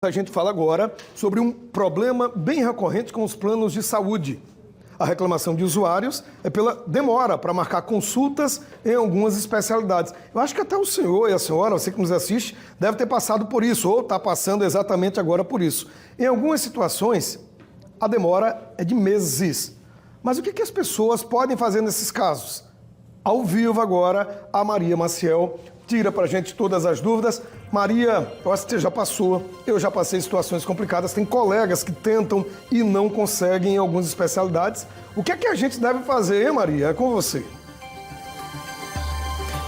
A gente fala agora sobre um problema bem recorrente com os planos de saúde. A reclamação de usuários é pela demora para marcar consultas em algumas especialidades. Eu acho que até o senhor e a senhora, você que nos assiste, deve ter passado por isso, ou está passando exatamente agora por isso. Em algumas situações, a demora é de meses. Mas o que as pessoas podem fazer nesses casos? Ao vivo agora, a Maria Maciel tira para a gente todas as dúvidas. Maria, eu acho que você já passou, eu já passei situações complicadas, tem colegas que tentam e não conseguem em algumas especialidades. O que é que a gente deve fazer, hein, Maria? É com você.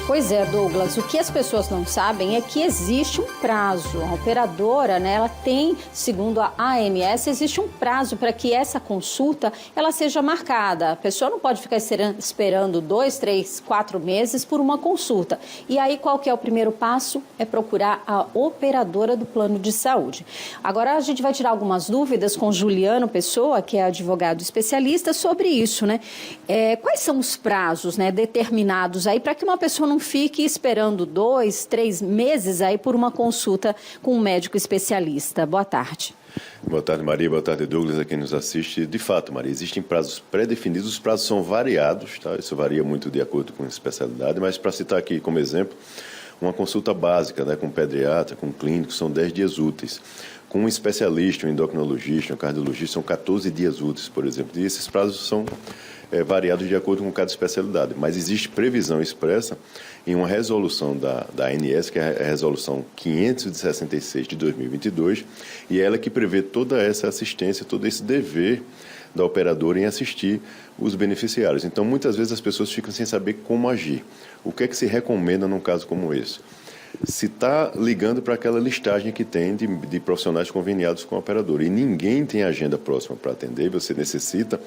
Pois é, Douglas, o que as pessoas não sabem é que existe um prazo. A operadora, né, ela tem, segundo a ANS, existe um prazo para que essa consulta ela seja marcada. A pessoa não pode ficar esperando 2, 3, 4 meses por uma consulta. E aí, qual que é o primeiro passo? É procurar a operadora do plano de saúde. Agora, a gente vai tirar algumas dúvidas com Juliano Pessoa, que é advogado especialista, sobre isso, né? Quais são os prazos, né, determinados aí para que uma pessoa não fique esperando 2, 3 meses aí por uma consulta com um médico especialista? Boa tarde. Boa tarde, Maria. Boa tarde, Douglas, a quem nos assiste. De fato, Maria, existem prazos pré-definidos, os prazos são variados, tá? Isso varia muito de acordo com a especialidade, mas para citar aqui como exemplo, uma consulta básica, né, com um pediatra, com um clínico, são 10 dias úteis. Com um especialista, um endocrinologista, um cardiologista, são 14 dias úteis, por exemplo. E esses prazos são variados de acordo com cada especialidade. Mas existe previsão expressa em uma resolução da ANS, que é a resolução 566 de 2022, e é ela que prevê toda essa assistência, todo esse dever da operadora em assistir os beneficiários. Então, muitas vezes as pessoas ficam sem saber como agir. O que é que se recomenda num caso como esse? Se está ligando para aquela listagem que tem de profissionais conveniados com a operadora e ninguém tem agenda próxima para atender, você necessita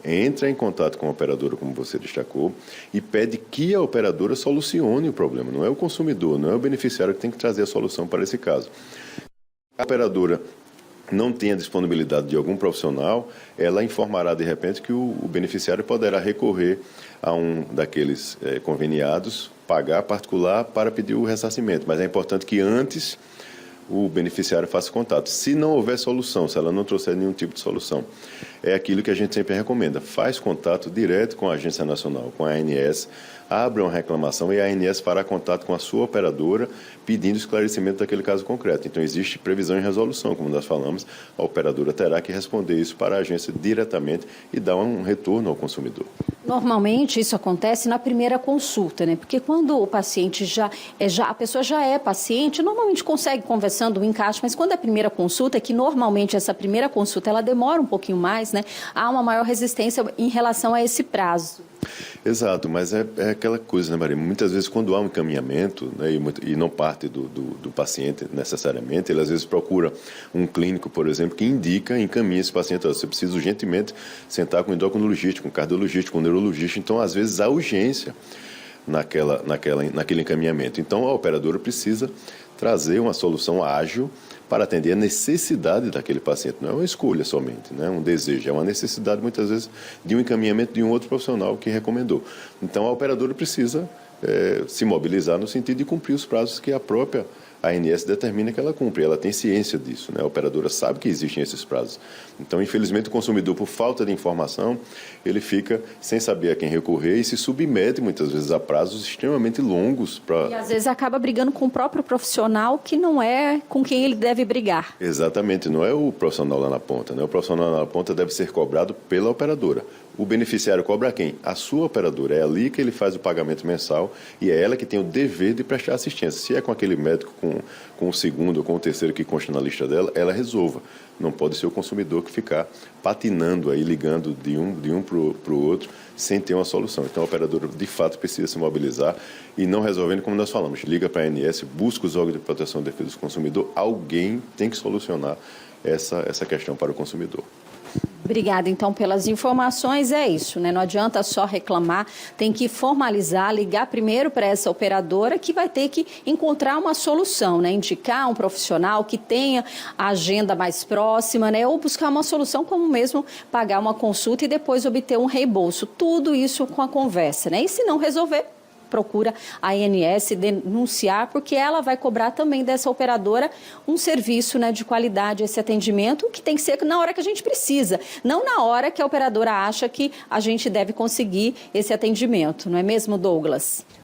entrar em contato com a operadora, como você destacou, e pede que a operadora solucione o problema. Não é o consumidor, não é o beneficiário que tem que trazer a solução para esse caso. A operadora não tem a disponibilidade de algum profissional, ela informará de repente que o beneficiário poderá recorrer a um daqueles conveniados, pagar particular para pedir o ressarcimento. Mas é importante que antes o beneficiário faça contato. Se não houver solução, se ela não trouxer nenhum tipo de solução, é aquilo que a gente sempre recomenda. Faz contato direto com a Agência Nacional, com a ANS, abre uma reclamação e a ANS fará contato com a sua operadora pedindo esclarecimento daquele caso concreto. Então, existe previsão em resolução, como nós falamos, a operadora terá que responder isso para a agência diretamente e dar um retorno ao consumidor. Normalmente isso acontece na primeira consulta, né? Porque quando o paciente a pessoa já é paciente, normalmente consegue conversando o encaixe, mas quando é a primeira consulta, que normalmente essa primeira consulta ela demora um pouquinho mais, né? Há uma maior resistência em relação a esse prazo. Exato, mas é aquela coisa, né, Maria? Muitas vezes, quando há um encaminhamento, né, e não parte do paciente necessariamente, ele às vezes procura um clínico, por exemplo, que encaminha esse paciente. Você precisa urgentemente sentar com um endocrinologista, com um cardiologista, com um neurologista. Então, às vezes, há urgência naquele encaminhamento. Então, a operadora precisa trazer uma solução ágil para atender a necessidade daquele paciente. Não é uma escolha somente, não é um desejo, é uma necessidade, muitas vezes, de um encaminhamento de um outro profissional que recomendou. Então, a operadora precisa se mobilizar no sentido de cumprir os prazos que a própria ANS determina que ela cumpre. Ela tem ciência disso, né? A operadora sabe que existem esses prazos. Então, infelizmente, o consumidor, por falta de informação, ele fica sem saber a quem recorrer e se submete, muitas vezes, a prazos extremamente longos. E, às vezes, acaba brigando com o próprio profissional que não é com quem ele deve brigar. Exatamente, não é o profissional lá na ponta, né? O profissional lá na ponta deve ser cobrado pela operadora. O beneficiário cobra quem? A sua operadora. É ali que ele faz o pagamento mensal e é ela que tem o dever de prestar assistência. Se é com aquele médico, com o segundo ou com o terceiro que consta na lista dela, ela resolva. Não pode ser o consumidor que ficar patinando aí, ligando de um para o outro, sem ter uma solução. Então, a operadora, de fato, precisa se mobilizar e não resolvendo, como nós falamos, liga para a ANS, busca os órgãos de proteção e defesa do consumidor, alguém tem que solucionar essa questão para o consumidor. Obrigada, então, pelas informações. É isso, né? Não adianta só reclamar, tem que formalizar, ligar primeiro para essa operadora que vai ter que encontrar uma solução, né? Indicar um profissional que tenha a agenda mais próxima, né? Ou buscar uma solução como mesmo pagar uma consulta e depois obter um reembolso. Tudo isso com a conversa, né? E se não resolver, procura a ANS denunciar, porque ela vai cobrar também dessa operadora um serviço, né, de qualidade, esse atendimento, que tem que ser na hora que a gente precisa, não na hora que a operadora acha que a gente deve conseguir esse atendimento, não é mesmo, Douglas?